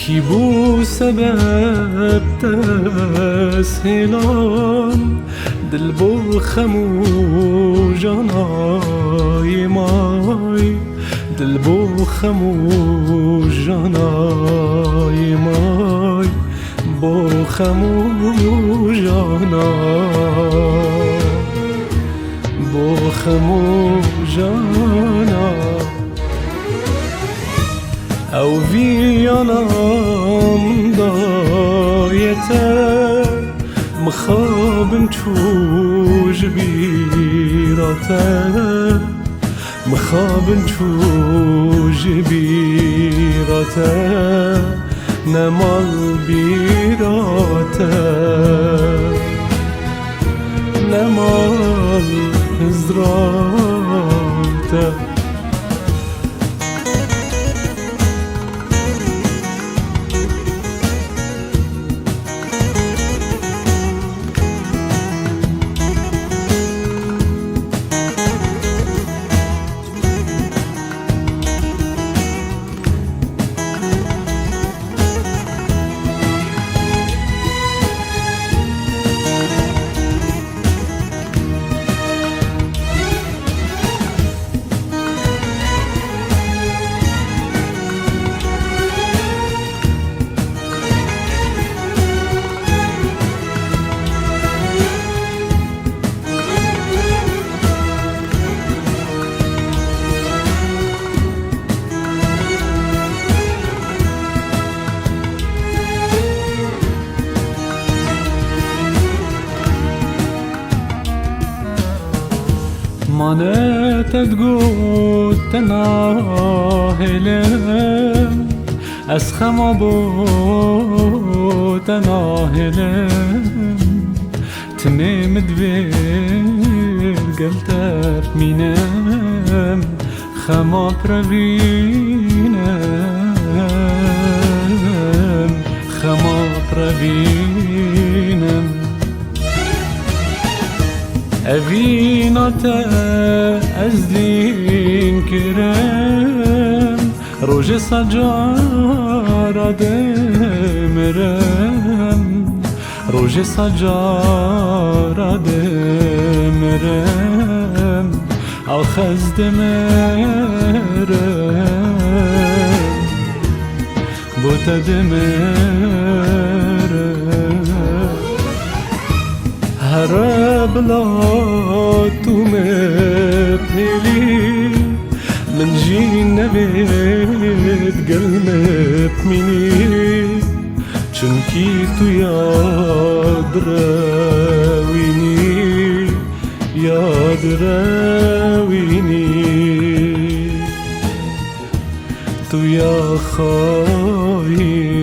کی بو سبب تسهیلان دل بو خمو جانای مای دل بو خمو جانای مای بو خمو جانای بو خمو جانای او ویانم دایته مخابن چوج بیراته مخابن چوج بیراته نمال بیراته نمال ازراته مانتت گوت تناهلم از خما بو تناهلم تمیم دویر قلتر مینم خما پروینم خما پروینم اویناته از دین کرم روژ سجارا دمرم روژ سجارا دمرم آخز دمرم بوتا دمرم هر بلا تو مبهلی من جی نوید قلمت منی چونکی تو یاد روینی یاد روینی تو یا خواهینی